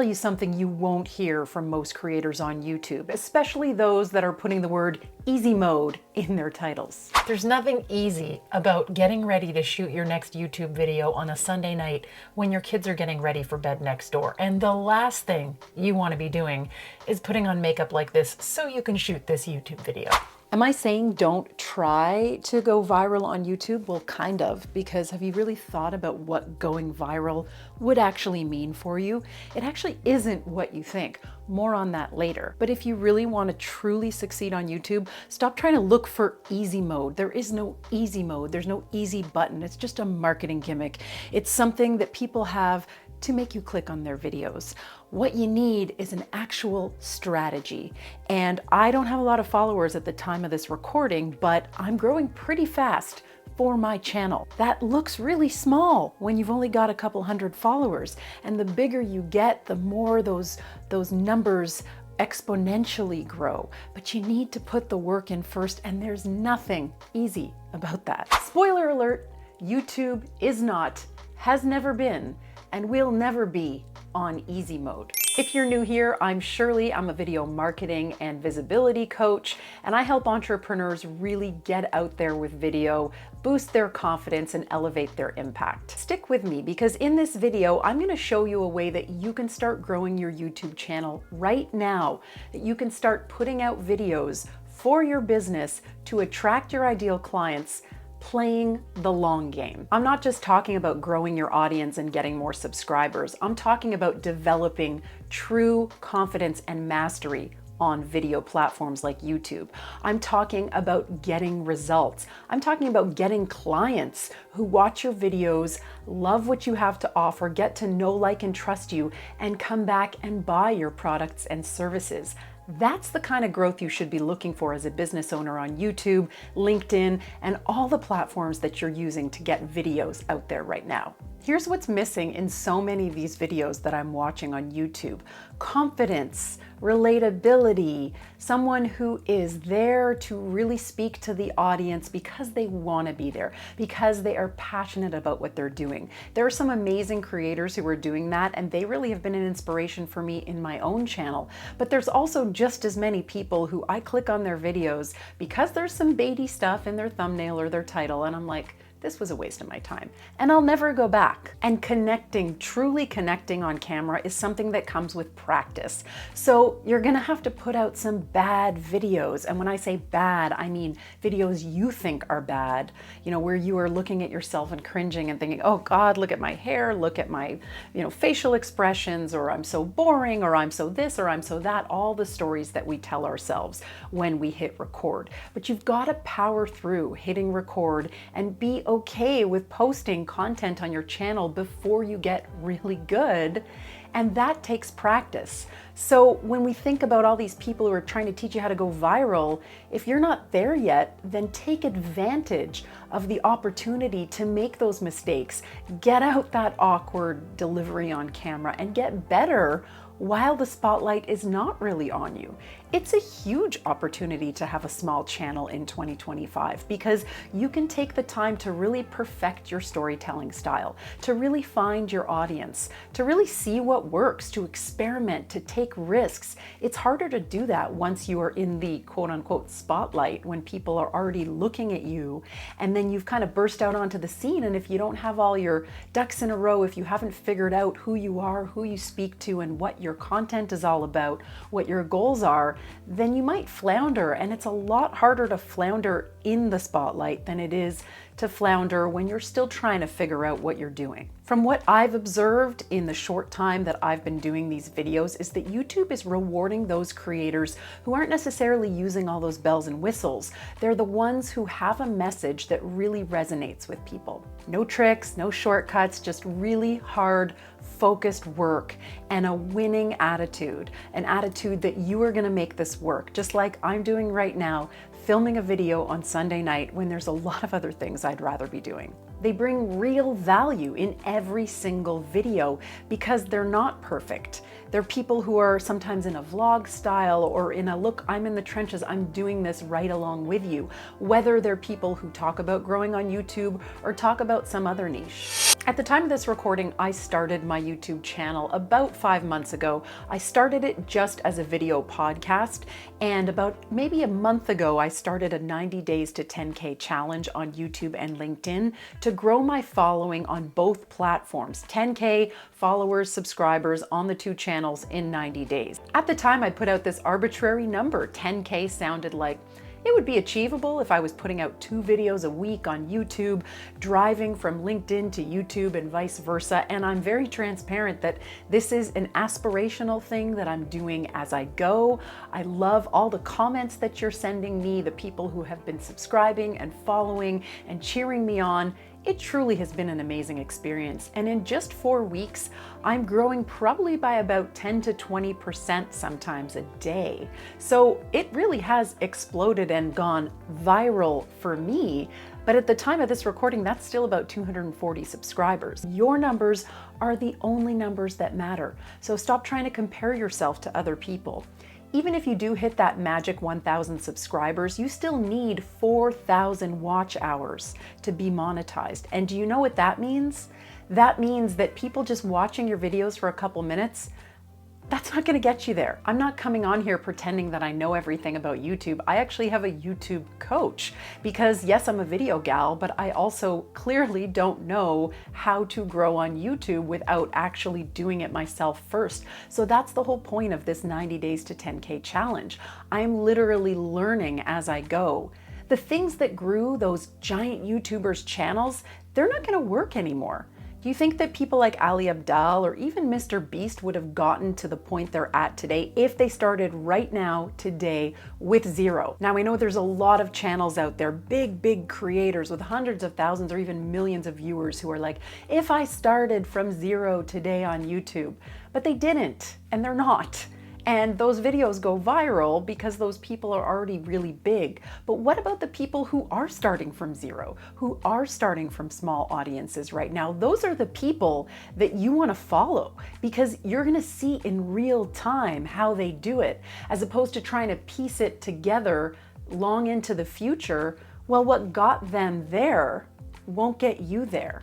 tell you something you won't hear from most creators on YouTube, especially those that are putting the word easy mode in their titles. There's nothing easy about getting ready to shoot your next YouTube video on a Sunday night when your kids are getting ready for bed next door. And the last thing you want to be doing is putting on makeup like this so you can shoot this YouTube video. Am I saying don't try to go viral on YouTube? Well, kind of, because have you really thought about what going viral would actually mean for you? It actually isn't what you think. More on that later. But if you really want to truly succeed on YouTube, stop trying to look for easy mode. There is no easy mode. There's no easy button. It's just a marketing gimmick. It's something that people have to make you click on their videos. What you need is an actual strategy. And I don't have a lot of followers at the time of this recording, but I'm growing pretty fast for my channel. That looks really small when you've only got a couple hundred followers. And the bigger you get, the more those numbers exponentially grow. But you need to put the work in first, and there's nothing easy about that. Spoiler alert, YouTube is not, has never been, and will never be on easy mode. If you're new here, I'm Shirley. I'm a video marketing and visibility coach, and I help entrepreneurs really get out there with video, boost their confidence, and elevate their impact. Stick with me, because in this video, I'm gonna show you a way that you can start growing your YouTube channel right now, that you can start putting out videos for your business to attract your ideal clients, playing the long game. I'm not just talking about growing your audience and getting more subscribers. I'm talking about developing true confidence and mastery on video platforms like YouTube. I'm talking about getting results. I'm talking about getting clients who watch your videos, love what you have to offer, get to know, like, and trust you, and come back and buy your products and services. That's the kind of growth you should be looking for as a business owner on YouTube, LinkedIn, and all the platforms that you're using to get videos out there right now. Here's what's missing in so many of these videos that I'm watching on YouTube. Confidence, relatability, someone who is there to really speak to the audience because they want to be there, because they are passionate about what they're doing. There are some amazing creators who are doing that, and they really have been an inspiration for me in my own channel. But there's also just as many people who I click on their videos because there's some baity stuff in their thumbnail or their title, and I'm like, this was a waste of my time, and I'll never go back. And connecting, truly connecting on camera is something that comes with practice. So you're gonna have to put out some bad videos. And when I say bad, I mean videos you think are bad, you know, where you are looking at yourself and cringing and thinking, oh God, look at my hair, look at my, facial expressions, or I'm so boring, or I'm so this, or I'm so that, all the stories that we tell ourselves when we hit record. But you've gotta power through hitting record and be okay with posting content on your channel before you get really good. And that takes practice. So when we think about all these people who are trying to teach you how to go viral, if you're not there yet, then take advantage of the opportunity to make those mistakes, get out that awkward delivery on camera, and get better while the spotlight is not really on you. It's a huge opportunity to have a small channel in 2025 because you can take the time to really perfect your storytelling style, to really find your audience, to really see what works, to experiment, to take risks. It's harder to do that once you are in the quote unquote spotlight, when people are already looking at you, and then you've kind of burst out onto the scene. And if you don't have all your ducks in a row, if you haven't figured out who you are, who you speak to, and what your content is all about, what your goals are, then you might flounder. And it's a lot harder to flounder in the spotlight than it is to flounder when you're still trying to figure out what you're doing. From what I've observed in the short time that I've been doing these videos is that YouTube is rewarding those creators who aren't necessarily using all those bells and whistles. They're the ones who have a message that really resonates with people. No tricks, no shortcuts, just really hard, focused work and a winning attitude, an attitude that you are going to make this work, just like I'm doing right now, filming a video on Sunday night when there's a lot of other things I'd rather be doing. They bring real value in every single video because they're not perfect. They're people who are sometimes in a vlog style or in a look, I'm in the trenches, I'm doing this right along with you. Whether they're people who talk about growing on YouTube or talk about some other niche. At the time of this recording, I started my YouTube channel about 5 months ago. I started it just as a video podcast, and about maybe a month ago, I started a 90 days to 10K challenge on YouTube and LinkedIn to grow my following on both platforms. 10K followers, subscribers on the two channels in 90 days. At the time, I put out this arbitrary number. 10K sounded like it would be achievable if I was putting out 2 videos a week on YouTube, driving from LinkedIn to YouTube and vice versa. And I'm very transparent that this is an aspirational thing that I'm doing as I go. I love all the comments that you're sending me, the people who have been subscribing and following and cheering me on. It truly has been an amazing experience. And in just 4 weeks, I'm growing probably by about 10 to 20% sometimes a day. So it really has exploded and gone viral for me. But at the time of this recording, that's still about 240 subscribers. Your numbers are the only numbers that matter. So stop trying to compare yourself to other people. Even if you do hit that magic 1,000 subscribers, you still need 4,000 watch hours to be monetized. And do you know what that means? That means that people just watching your videos for a couple minutes, that's not gonna get you there. I'm not coming on here pretending that I know everything about YouTube. I actually have a YouTube coach because yes, I'm a video gal, but I also clearly don't know how to grow on YouTube without actually doing it myself first. So that's the whole point of this 90 days to 10K challenge. I'm literally learning as I go. The things that grew those giant YouTubers' channels, they're not gonna work anymore. Do you think that people like Ali Abdaal or even Mr. Beast would have gotten to the point they're at today if they started right now, today, with zero? Now, I know there's a lot of channels out there, big creators with hundreds of thousands or even millions of viewers who are like, if I started from zero today on YouTube, but they didn't, and they're not. And those videos go viral because those people are already really big. But what about the people who are starting from zero, who are starting from small audiences right now? Those are the people that you want to follow because you're going to see in real time how they do it, as opposed to trying to piece it together long into the future. Well, what got them there won't get you there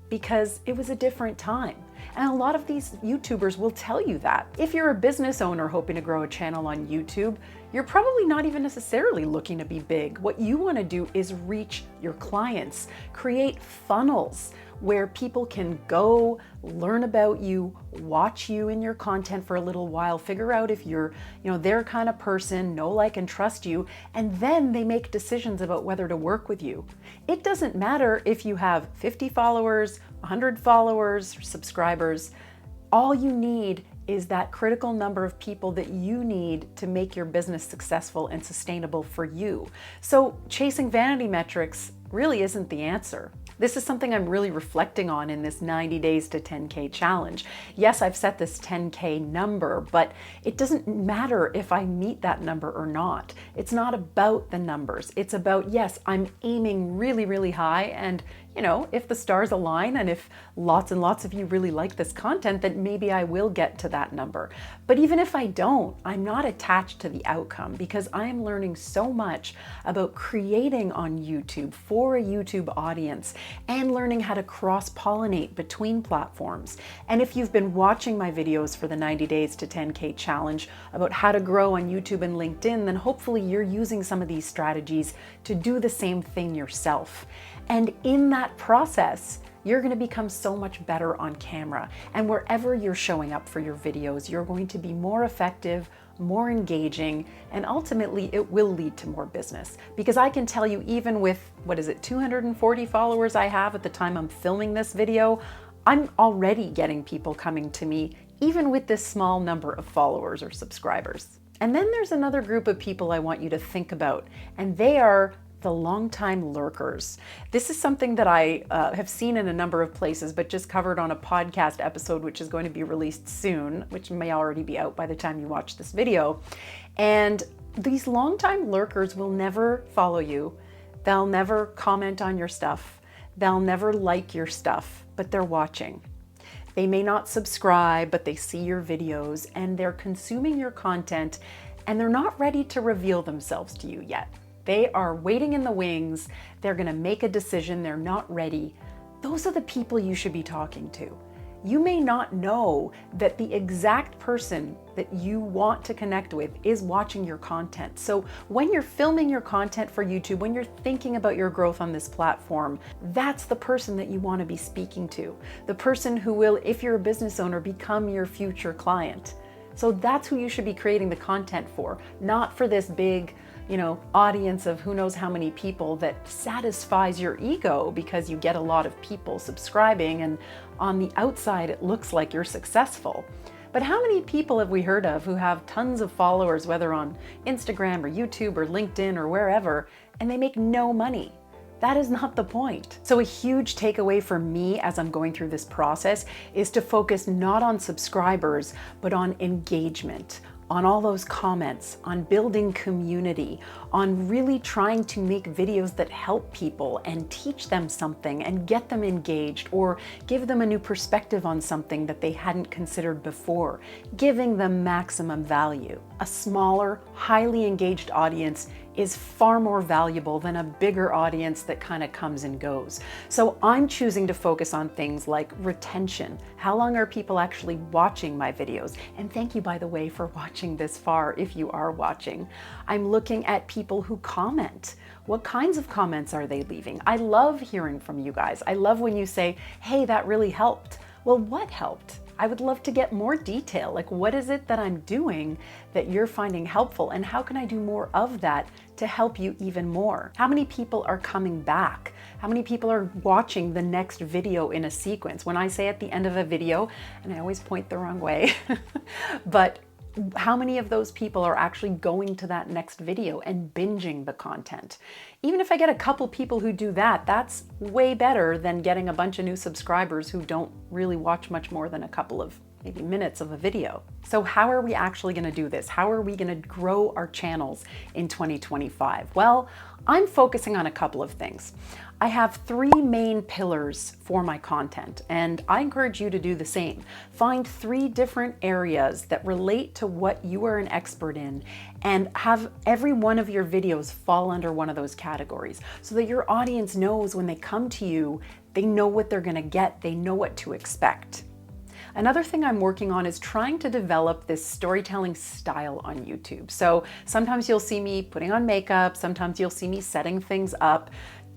because it was a different time. And a lot of these YouTubers will tell you that. If you're a business owner hoping to grow a channel on YouTube, you're probably not even necessarily looking to be big. What you want to do is reach your clients, create funnels where people can go learn about you, watch you and your content for a little while, figure out if you're, their kind of person, know, like, and trust you, and then they make decisions about whether to work with you. It doesn't matter if you have 50 followers, 100 followers, or subscribers. All you need is that critical number of people that you need to make your business successful and sustainable for you. So chasing vanity metrics really isn't the answer. This is something I'm really reflecting on in this 90 days to 10K challenge. Yes, I've set this 10K number, but it doesn't matter if I meet that number or not. It's not about the numbers. It's about, yes, I'm aiming really high, and if the stars align and if lots and lots of you really like this content, then maybe I will get to that number. But even if I don't, I'm not attached to the outcome because I am learning so much about creating on YouTube for a YouTube audience and learning how to cross-pollinate between platforms. And if you've been watching my videos for the 90 days to 10K challenge about how to grow on YouTube and LinkedIn, then hopefully you're using some of these strategies to do the same thing yourself. And in that process, you're going to become so much better on camera. And wherever you're showing up for your videos, you're going to be more effective, more engaging, and ultimately it will lead to more business. Because I can tell you, even with, 240 followers I have at the time I'm filming this video, I'm already getting people coming to me, even with this small number of followers or subscribers. And then there's another group of people I want you to think about, and they are the longtime lurkers. This is something that I have seen in a number of places, but just covered on a podcast episode, which is going to be released soon, which may already be out by the time you watch this video. And these longtime lurkers will never follow you. They'll never comment on your stuff. They'll never like your stuff, but they're watching. They may not subscribe, but they see your videos and they're consuming your content, and they're not ready to reveal themselves to you yet. They are waiting in the wings. They're going to make a decision. They're not ready. those are the people you should be talking to. You may not know that the exact person that you want to connect with is watching your content. So when you're filming your content for YouTube, when you're thinking about your growth on this platform, that's the person that you want to be speaking to. The person who will, if you're a business owner, become your future client. So that's who you should be creating the content for, not for this big, audience of who knows how many people that satisfies your ego because you get a lot of people subscribing and on the outside it looks like you're successful. But how many people have we heard of who have tons of followers, whether on Instagram or YouTube or LinkedIn or wherever, and they make no money? That is not the point. So a huge takeaway for me as I'm going through this process is to focus not on subscribers, but on engagement, on all those comments, on building community, on really trying to make videos that help people and teach them something and get them engaged or give them a new perspective on something that they hadn't considered before, giving them maximum value. A smaller, highly engaged audience is far more valuable than a bigger audience that kind of comes and goes. So I'm choosing to focus on things like retention. How long are people actually watching my videos? And thank you, by the way, for watching this far if you are watching. I'm looking at people who comment. What kinds of comments are they leaving? I love hearing from you guys. I love when you say, hey, that really helped. Well, what helped? I would love to get more detail. Like, what is it that I'm doing that you're finding helpful? And how can I do more of that to help you even more? How many people are coming back? How many people are watching the next video in a sequence? When I say at the end of a video, and I always point the wrong way, but how many of those people are actually going to that next video and binging the content? Even if I get a couple people who do that, that's way better than getting a bunch of new subscribers who don't really watch much more than a couple of maybe minutes of a video. So how are we actually going to do this? How are we going to grow our channels in 2025? Well, I'm focusing on a couple of things. I have 3 main pillars for my content, and I encourage you to do the same. Find 3 different areas that relate to what you are an expert in, and have every one of your videos fall under one of those categories so that your audience knows when they come to you, they know what they're going to get, they know what to expect. Another thing I'm working on is trying to develop this storytelling style on YouTube. So sometimes you'll see me putting on makeup, sometimes you'll see me setting things up.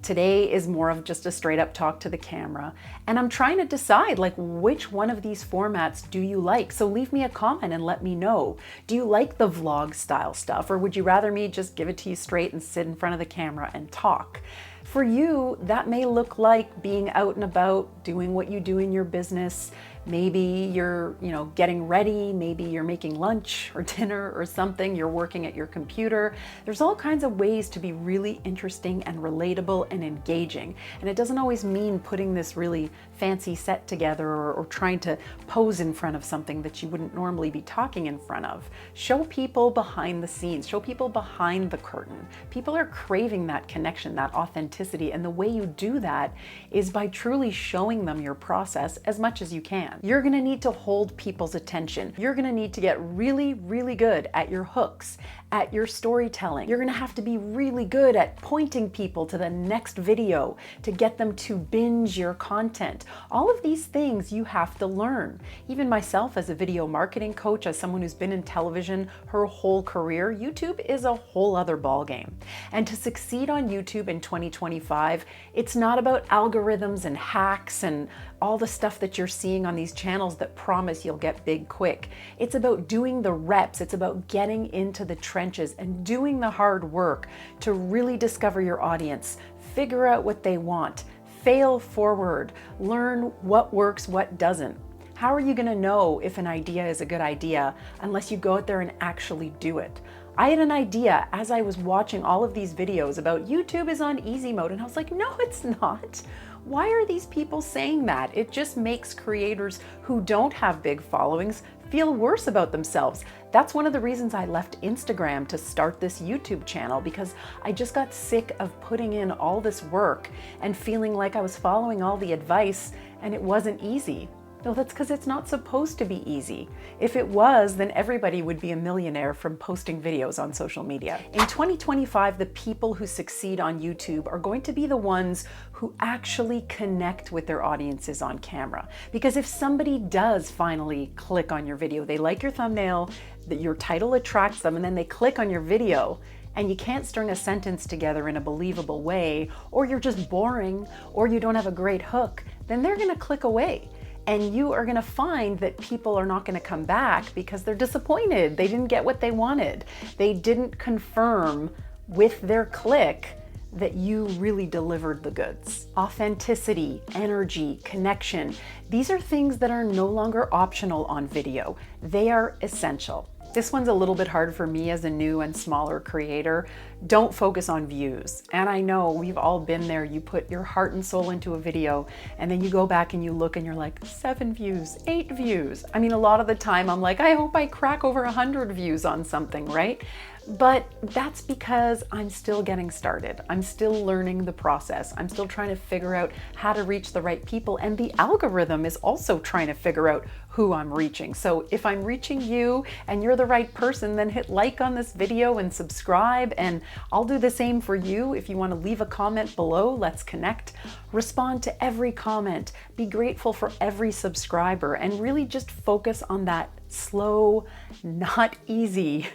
Today is more of just a straight up talk to the camera. And I'm trying to decide, like, which one of these formats do you like? So leave me a comment and let me know. Do you like the vlog style stuff, or would you rather me just give it to you straight and sit in front of the camera and talk? For you, that may look like being out and about, doing what you do in your business. Maybe you're, getting ready, maybe you're making lunch or dinner or something, you're working at your computer. There's all kinds of ways to be really interesting and relatable and engaging. And it doesn't always mean putting this really fancy set together or trying to pose in front of something that you wouldn't normally be talking in front of. Show people behind the scenes, show people behind the curtain. People are craving that connection, that authenticity. And the way you do that is by truly showing them your process as much as you can. You're gonna need to hold people's attention. You're gonna need to get really, really good at your hooks, at your storytelling. You're gonna have to be really good at pointing people to the next video to get them to binge your content. All of these things you have to learn. Even myself as a video marketing coach, as someone who's been in television her whole career, YouTube is a whole other ballgame. And to succeed on YouTube in 2025, it's not about algorithms and hacks and all the stuff that you're seeing on these channels that promise you'll get big quick. It's about doing the reps. It's about getting into the trenches and doing the hard work to really discover your audience, figure out what they want, fail forward, learn what works, what doesn't. How are you going to know if an idea is a good idea unless you go out there and actually do it? I had an idea as I was watching all of these videos about YouTube is on easy mode, and I was like, no, it's not. Why are these people saying that? It just makes creators who don't have big followings feel worse about themselves. That's one of the reasons I left Instagram to start this YouTube channel, because I just got sick of putting in all this work and feeling like I was following all the advice and it wasn't easy. No, that's because it's not supposed to be easy. If it was, then everybody would be a millionaire from posting videos on social media. In 2025, the people who succeed on YouTube are going to be the ones who actually connect with their audiences on camera. Because if somebody does finally click on your video, they like your thumbnail, that your title attracts them, and then they click on your video, and you can't string a sentence together in a believable way, or you're just boring, or you don't have a great hook, then they're gonna click away. And you are gonna find that people are not gonna come back because they're disappointed. They didn't get what they wanted. They didn't confirm with their click that you really delivered the goods. Authenticity, energy, connection, these are things that are no longer optional on video. They are essential. This one's a little bit hard for me as a new and smaller creator. Don't focus on views. And I know we've all been there. You put your heart and soul into a video and then you go back and you look and you're like, 7 views, 8 views. I mean, a lot of the time I'm like, I hope I crack over 100 views on something, right? But that's because I'm still getting started. I'm still learning the process. I'm still trying to figure out how to reach the right people. And the algorithm is also trying to figure out who I'm reaching. So if I'm reaching you and you're the right person, then hit like on this video and subscribe. And I'll do the same for you. If you want to leave a comment below, let's connect. Respond to every comment. Be grateful for every subscriber and really just focus on that slow, not easy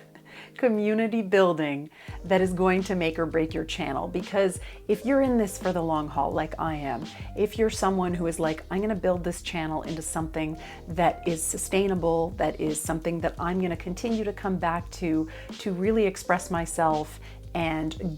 community building that is going to make or break your channel. Because if you're in this for the long haul, like I am, if you're someone who is like, I'm going to build this channel into something that is sustainable, that is something that I'm going to continue to come back to really express myself and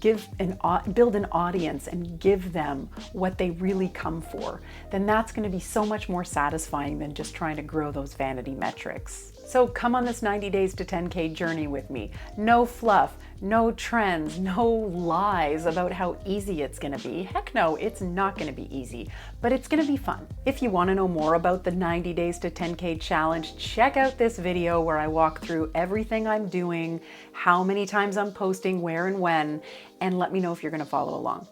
build an audience and give them what they really come for, then that's going to be so much more satisfying than just trying to grow those vanity metrics. So come on this 90 days to 10K journey with me. No fluff, no trends, no lies about how easy it's gonna be. Heck no, it's not gonna be easy, but it's gonna be fun. If you wanna know more about the 90 days to 10K challenge, check out this video where I walk through everything I'm doing, how many times I'm posting, where and when, and let me know if you're gonna follow along.